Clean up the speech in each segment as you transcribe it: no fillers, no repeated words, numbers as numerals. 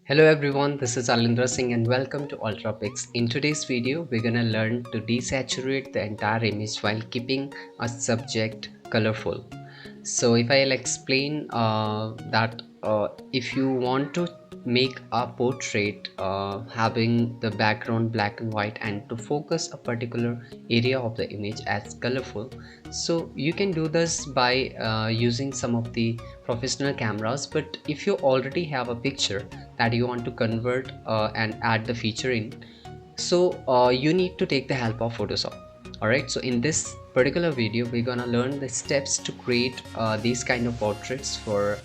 Hello everyone, this is Alindra Singh and welcome to UltraPix. In today's video, we're gonna learn to desaturate the entire image while keeping a subject colorful. So if I'll explain that if you want to make a portrait having the background black and white and to focus a particular area of the image as colorful, so you can do this by using some of the professional cameras. But if you already have a picture that you want to convert and add the feature in, so you need to take the help of Photoshop. Alright, so in this particular video we're gonna learn the steps to create these kind of portraits for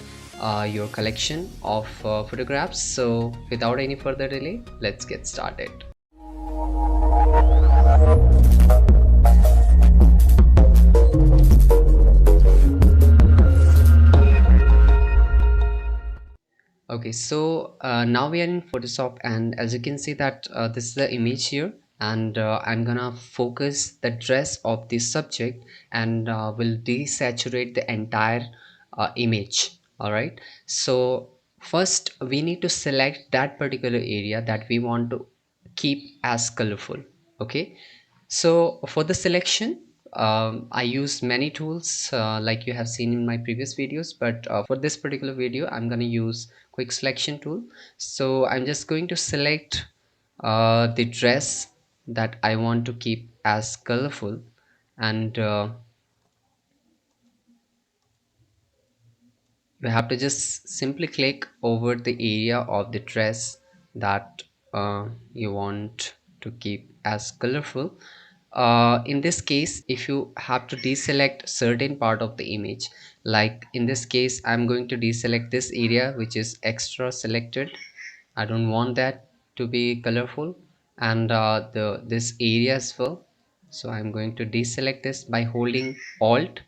your collection of photographs. So without any further delay, let's get started. Okay, so now we are in Photoshop, and as you can see that this is the image here, and I'm gonna focus the dress of the subject and will desaturate the entire image. All right, so first we need to select that particular area that we want to keep as colorful. Okay, so for the selection, I use many tools like you have seen in my previous videos, but for this particular video I'm going to use quick selection tool. So I'm just going to select the dress that I want to keep as colorful, and you have to just simply click over the area of the dress that you want to keep as colorful. In this case, if you have to deselect certain part of the image, like in this case I'm going to deselect this area which is extra selected. I don't want that to be colorful, and the this area as well. So I'm going to deselect this by holding Alt,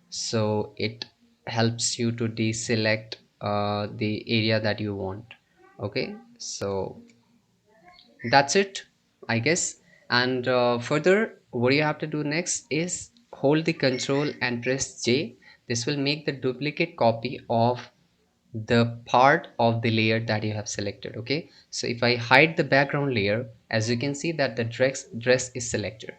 so it helps you to deselect the area that you want. Okay, so that's it, I guess. And further, what you have to do next is hold the control and press J. This will make the duplicate copy of the part of the layer that you have selected. Okay, so if I hide the background layer, as you can see that the dress is selected.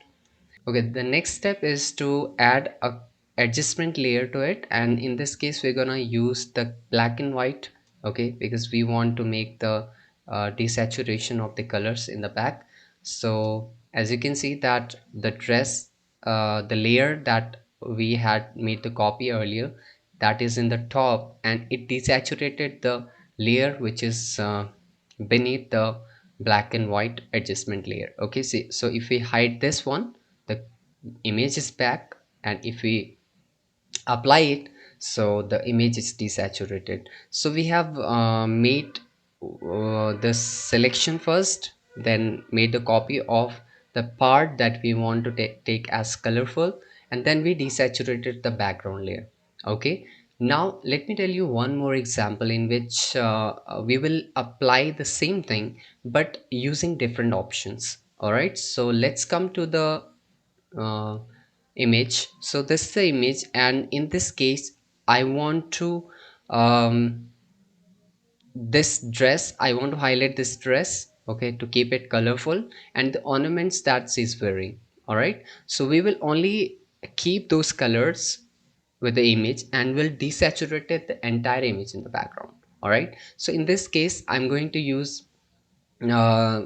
Okay, the next step is to add a adjustment layer to it, and in this case we're gonna use the black and white. Okay, because we want to make the desaturation of the colors in the back. So as you can see that the dress, the layer that we had made the copy earlier, that is in the top, and it desaturated the layer which is beneath the black and white adjustment layer. Okay, see, so if we hide this one, the image is back, and if we apply it, so the image is desaturated. So we have made the selection first, then made the copy of the part that we want to take as colorful, and then we desaturated the background layer. Okay, now let me tell you one more example in which we will apply the same thing but using different options. All right, so let's come to the uh, image. So this is the image, and in this case I want to um, this dress, I want to highlight this dress, okay, to keep it colorful, and the ornaments that she's wearing. All right, so we will only keep those colors with the image and will desaturate the entire image in the background. All right, so in this case I'm going to use uh,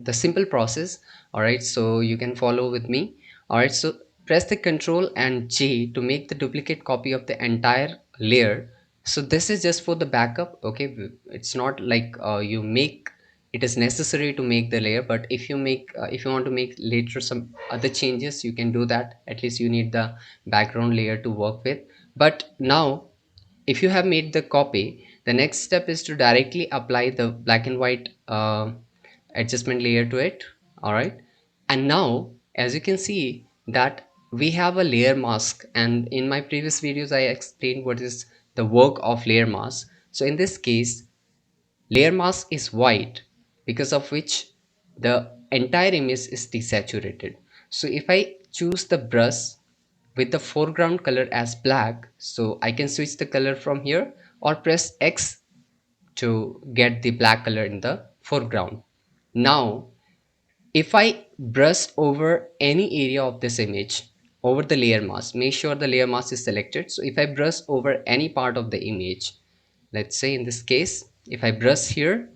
the simple process. All right, so you can follow with me. All right, so press the Control and J to make the duplicate copy of the entire layer. So this is just for the backup. Okay, it's not like you make it is necessary to make the layer, but if you make if you want to make later some other changes, you can do that. At least you need the background layer to work with. But now if you have made the copy, the next step is to directly apply the black and white adjustment layer to it. All right, and now as you can see that we have a layer mask, and in my previous videos I explained what is the work of layer mask. So in this case layer mask is white, because of which the entire image is desaturated. So if I choose the brush with the foreground color as black, so I can switch the color from here or press X to get the black color in the foreground. Now if I brush over any area of this image over the layer mask, make sure the layer mask is selected. So if I brush over any part of the image, let's say in this case if I brush here,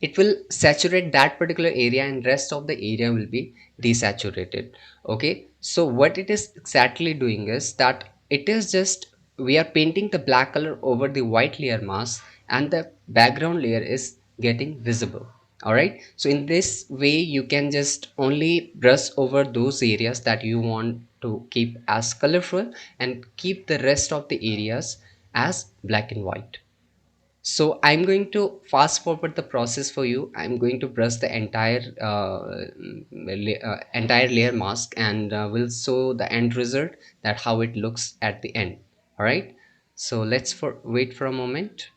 it will saturate that particular area and rest of the area will be desaturated. Okay, so what it is exactly doing is that it is just we are painting the black color over the white layer mask and the background layer is getting visible. All right, so in this way you can just only brush over those areas that you want to keep as colorful and keep the rest of the areas as black and white. So I'm going to fast forward the process for you. I'm going to brush the entire layer mask and we'll show the end result, that how it looks at the end. All right. So let's wait for a moment.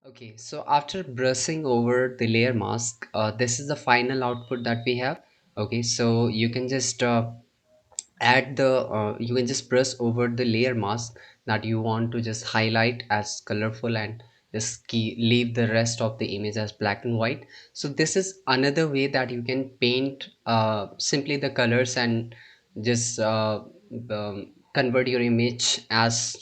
Okay, so after brushing over the layer mask, this is the final output that we have. Okay, so you can just add the you can just brush over the layer mask that you want to just highlight as colorful and just leave the rest of the image as black and white. So this is another way that you can paint simply the colors and just convert your image as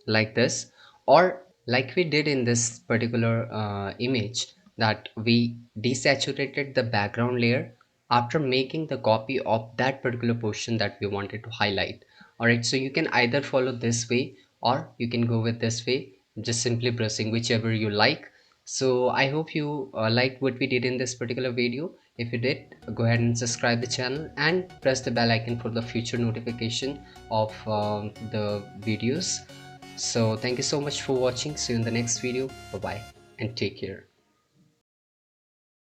like this, or like we did in this particular image, that we desaturated the background layer after making the copy of that particular portion that we wanted to highlight. All right, so you can either follow this way or you can go with this way, just simply pressing whichever you like. So I hope you liked what we did in this particular video. If you did, go ahead and subscribe the channel and press the bell icon for the future notification of the videos. So thank you so much for watching. See you in the next video. Bye bye and take care.